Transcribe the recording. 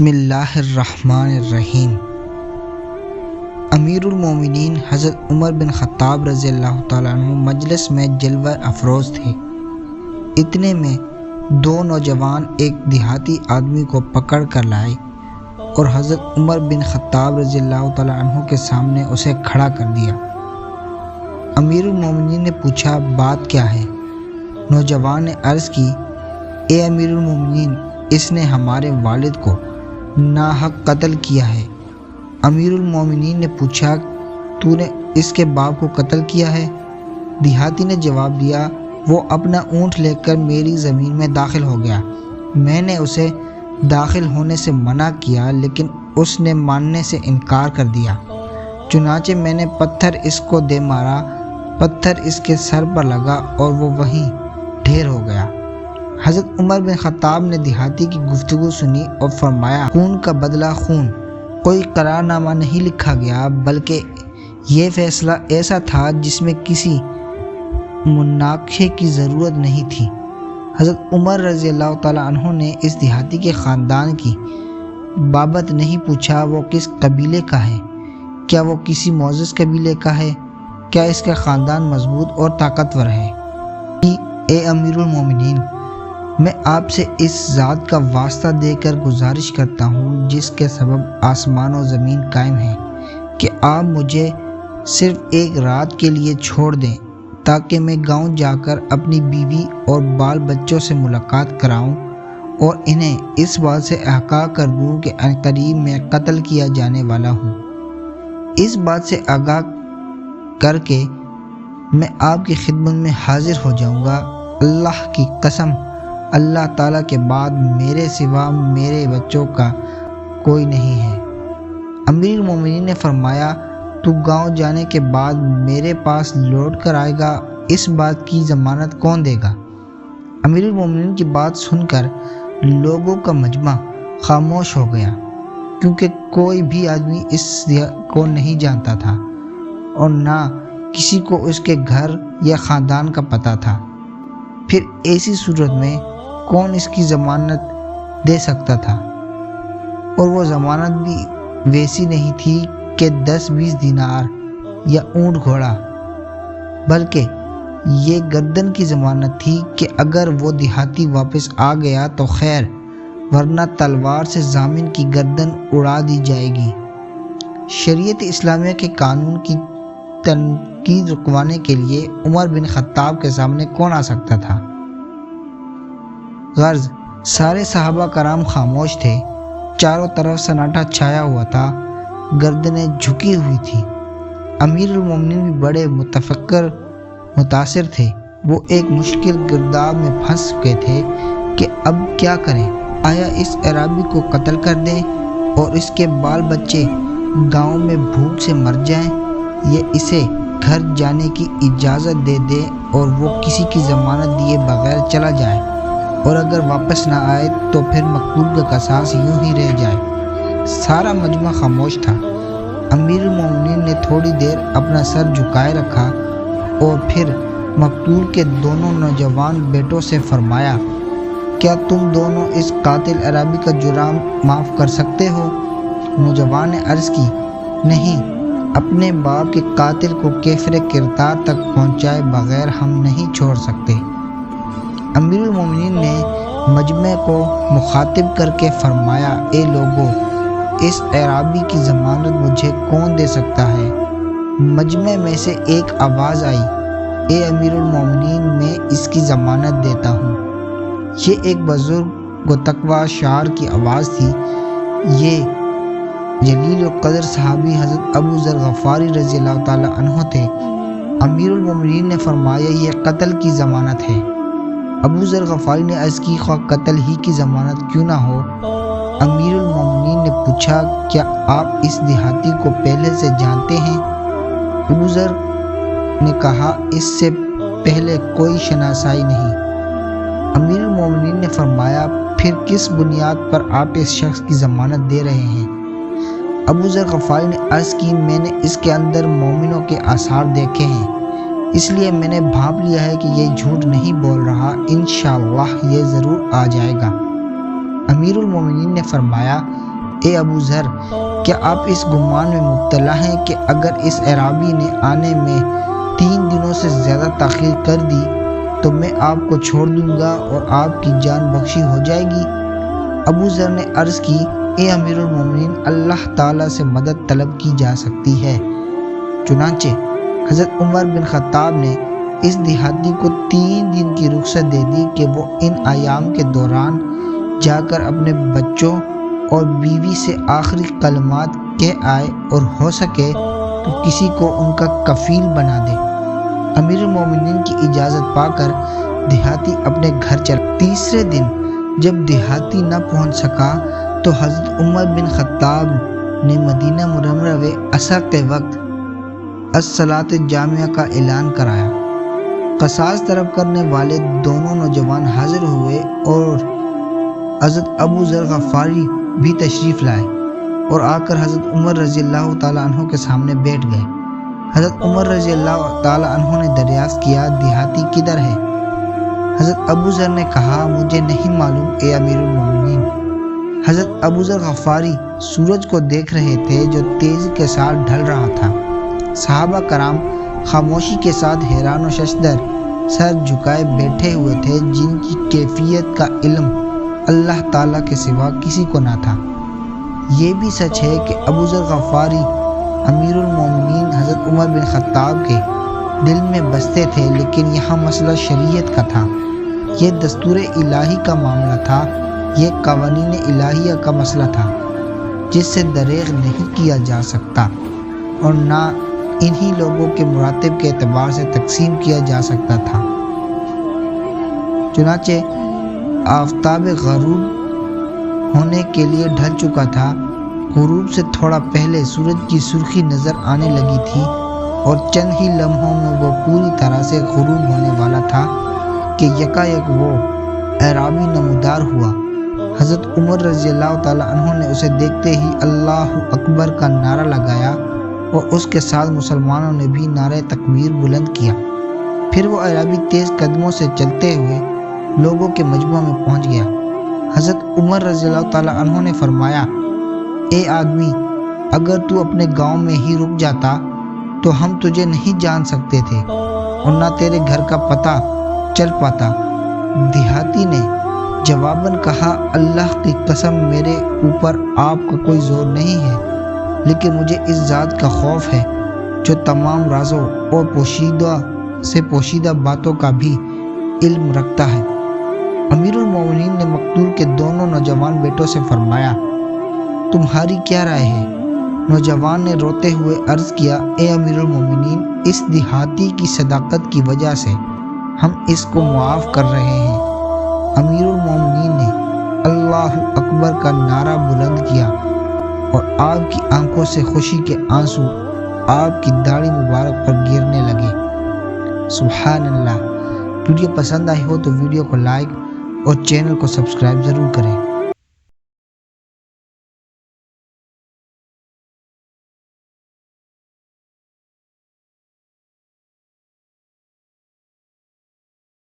بسم اللہ الرحمن الرحیم۔ امیر المومنین حضرت عمر بن خطاب رضی اللہ تعالیٰ عنہ مجلس میں جلوہ افروز تھے۔ اتنے میں دو نوجوان ایک دیہاتی آدمی کو پکڑ کر لائے اور حضرت عمر بن خطاب رضی اللہ تعالیٰ عنہ کے سامنے اسے کھڑا کر دیا۔ امیر المومنین نے پوچھا بات کیا ہے؟ نوجوان نے عرض کی، اے امیر المومنین، اس نے ہمارے والد کو ناحق قتل کیا ہے۔ امیر المومنین نے پوچھا، تو نے اس کے باپ کو قتل کیا ہے؟ دیہاتی نے جواب دیا، وہ اپنا اونٹ لے کر میری زمین میں داخل ہو گیا۔ میں نے اسے داخل ہونے سے منع کیا لیکن اس نے ماننے سے انکار کر دیا۔ چنانچہ میں نے پتھر اس کو دے مارا، پتھر اس کے سر پر لگا اور وہ وہیں ڈھیر ہو گیا۔ حضرت عمر بن خطاب نے دیہاتی کی گفتگو سنی اور فرمایا، خون کا بدلہ خون، کوئی قرار نامہ نہیں لکھا گیا بلکہ یہ فیصلہ ایسا تھا جس میں کسی مناقشے کی ضرورت نہیں تھی۔ حضرت عمر رضی اللہ تعالیٰ عنہ نے اس دیہاتی کے خاندان کی بابت نہیں پوچھا وہ کس قبیلے کا ہے، کیا وہ کسی معزز قبیلے کا ہے، کیا اس کا خاندان مضبوط اور طاقتور ہے۔ اے امیر المومنین، میں آپ سے اس ذات کا واسطہ دے کر گزارش کرتا ہوں جس کے سبب آسمان و زمین قائم ہیں، کہ آپ مجھے صرف ایک رات کے لیے چھوڑ دیں تاکہ میں گاؤں جا کر اپنی بیوی اور بال بچوں سے ملاقات کراؤں اور انہیں اس بات سے آگاہ کر دوں کہ عنقریب میں قتل کیا جانے والا ہوں۔ اس بات سے آگاہ کر کے میں آپ کی خدمت میں حاضر ہو جاؤں گا۔ اللہ کی قسم، اللہ تعالیٰ کے بعد میرے سوا میرے بچوں کا کوئی نہیں ہے۔ امیر المومنین نے فرمایا، تو گاؤں جانے کے بعد میرے پاس لوٹ کر آئے گا، اس بات کی ضمانت کون دے گا؟ امیر المومنین کی بات سن کر لوگوں کا مجمع خاموش ہو گیا، کیونکہ کوئی بھی آدمی اس کو نہیں جانتا تھا اور نہ کسی کو اس کے گھر یا خاندان کا پتہ تھا۔ پھر ایسی صورت میں کون اس کی ضمانت دے سکتا تھا؟ اور وہ ضمانت بھی ویسی نہیں تھی کہ 10-20 دینار یا اونٹ گھوڑا، بلکہ یہ گردن کی ضمانت تھی کہ اگر وہ دیہاتی واپس آ گیا تو خیر، ورنہ تلوار سے ضامن کی گردن اڑا دی جائے گی۔ شریعت اسلامیہ کے قانون کی تنقید رکوانے کے لیے عمر بن خطاب کے سامنے کون آ سکتا تھا؟ غرض سارے صحابہ کرام خاموش تھے، چاروں طرف سناٹا چھایا ہوا تھا، گردنیں جھکی ہوئی تھیں۔ امیر المومنین بھی بڑے متاثر تھے۔ وہ ایک مشکل گرداب میں پھنس چکے تھے کہ اب کیا کریں؟ آیا اس عرابی کو قتل کر دیں اور اس کے بال بچے گاؤں میں بھوک سے مر جائیں، یا اسے گھر جانے کی اجازت دے دیں اور وہ کسی کی ضمانت دیے بغیر چلا جائے، اور اگر واپس نہ آئے تو پھر مقتول کا قصاص یوں ہی رہ جائے؟ سارا مجمع خاموش تھا۔ امیر المومنین نے تھوڑی دیر اپنا سر جھکائے رکھا اور پھر مقتول کے دونوں نوجوان بیٹوں سے فرمایا، کیا تم دونوں اس قاتل عرابی کا جرم معاف کر سکتے ہو؟ نوجوان نے عرض کی، نہیں، اپنے باپ کے قاتل کو کیفر کردار تک پہنچائے بغیر ہم نہیں چھوڑ سکتے۔ امیر المومنین نے مجمع کو مخاطب کر کے فرمایا، اے لوگو، اس عرابی کی ضمانت مجھے کون دے سکتا ہے؟ مجمع میں سے ایک آواز آئی، اے امیر المومنین، میں اس کی ضمانت دیتا ہوں۔ یہ ایک بزرگ و تقوی شاعر کی آواز تھی۔ یہ جلیل القدر صحابی حضرت ابو ذر غفاری رضی اللہ تعالیٰ عنہ تھے۔ امیر المومنین نے فرمایا، یہ قتل کی ضمانت ہے۔ ابو ذر غفاری نے عرض کی، خواہ قتل ہی کی ضمانت کیوں نہ ہو۔ امیر المومنین نے پوچھا، کیا آپ اس دیہاتی کو پہلے سے جانتے ہیں؟ ابو ذر نے کہا، اس سے پہلے کوئی شناسائی نہیں۔ امیر المومنین نے فرمایا، پھر کس بنیاد پر آپ اس شخص کی ضمانت دے رہے ہیں؟ ابو ذر غفاری نے عرض کی، میں نے اس کے اندر مومنوں کے آثار دیکھے ہیں، اس لیے میں نے بھانپ لیا ہے کہ یہ جھوٹ نہیں بول رہا، انشاءاللہ یہ ضرور آ جائے گا۔ امیر المومنین نے فرمایا، اے ابو ذر، کیا آپ اس گمان میں مبتلا ہیں کہ اگر اس اعرابی نے آنے میں 3 دنوں سے زیادہ تاخیر کر دی تو میں آپ کو چھوڑ دوں گا اور آپ کی جان بخشی ہو جائے گی؟ ابو ذر نے عرض کی، اے امیر المومنین، اللہ تعالیٰ سے مدد طلب کی جا سکتی ہے۔ چنانچہ حضرت عمر بن خطاب نے اس دیہاتی کو 3 دن کی رخصت دے دی کہ وہ ان ایام کے دوران جا کر اپنے بچوں اور بیوی سے آخری کلمات کہہ آئے اور ہو سکے تو کسی کو ان کا کفیل بنا دے۔ امیر المومنین کی اجازت پا کر دیہاتی اپنے گھر چلا۔ تیسرے دن جب دیہاتی نہ پہنچ سکا تو حضرت عمر بن خطاب نے مدینہ منورہ میں عصر کے وقت الصلاۃ الجامعہ کا اعلان کرایا۔ قصاص طلب کرنے والے دونوں نوجوان حاضر ہوئے اور حضرت ابو ذر غفاری بھی تشریف لائے اور آ کر حضرت عمر رضی اللہ تعالیٰ عنہ کے سامنے بیٹھ گئے۔ حضرت عمر رضی اللہ تعالیٰ عنہ نے دریافت کیا، دیہاتی کدھر ہے؟ حضرت ابو ذر نے کہا، مجھے نہیں معلوم اے امیر المومنین۔ حضرت ابو ذر غفاری سورج کو دیکھ رہے تھے جو تیزی کے ساتھ ڈھل رہا تھا۔ صحابہ کرام خاموشی کے ساتھ حیران و ششدر سر جھکائے بیٹھے ہوئے تھے، جن کی کیفیت کا علم اللہ تعالیٰ کے سوا کسی کو نہ تھا۔ یہ بھی سچ ہے کہ ابو ذر غفاری امیر المومنین حضرت عمر بن خطاب کے دل میں بستے تھے، لیکن یہاں مسئلہ شریعت کا تھا، یہ دستور الہی کا معاملہ تھا، یہ قوانین الہیہ کا مسئلہ تھا جس سے دریغ نہیں کیا جا سکتا اور نہ انہی لوگوں کے مراتب کے اعتبار سے تقسیم کیا جا سکتا تھا۔ چنانچہ آفتاب غروب ہونے کے لیے ڈھل چکا تھا۔ غروب سے تھوڑا پہلے سورج کی سرخی نظر آنے لگی تھی اور چند ہی لمحوں میں وہ پوری طرح سے غروب ہونے والا تھا کہ یکایک وہ اعرابی نمودار ہوا۔ حضرت عمر رضی اللہ تعالیٰ عنہ نے اسے دیکھتے ہی اللہ اکبر کا نعرہ لگایا اور اس کے ساتھ مسلمانوں نے بھی نعرہ تکبیر بلند کیا۔ پھر وہ اعرابی تیز قدموں سے چلتے ہوئے لوگوں کے مجمع میں پہنچ گیا۔ حضرت عمر رضی اللہ تعالیٰ عنہ نے فرمایا، اے آدمی، اگر تو اپنے گاؤں میں ہی رک جاتا تو ہم تجھے نہیں جان سکتے تھے اور نہ تیرے گھر کا پتہ چل پاتا۔ دیہاتی نے جواباً کہا، اللہ کی قسم، میرے اوپر آپ کا کوئی زور نہیں ہے، لیکن مجھے اس ذات کا خوف ہے جو تمام رازوں اور پوشیدہ باتوں کا بھی علم رکھتا ہے۔ امیر المومنین نے مقتول کے دونوں نوجوان بیٹوں سے فرمایا، تمہاری کیا رائے ہے؟ نوجوان نے روتے ہوئے عرض کیا، اے امیر المومنین، اس دیہاتی کی صداقت کی وجہ سے ہم اس کو معاف کر رہے ہیں۔ امیر المومنین نے اللہ اکبر کا نعرہ بلند کیا اور آپ کی آنکھوں سے خوشی کے آنسو آپ کی داڑھی مبارک پر گرنے لگے۔ سبحان اللہ۔ ویڈیو پسند آئی ہو تو ویڈیو کو لائک اور چینل کو سبسکرائب ضرور کریں۔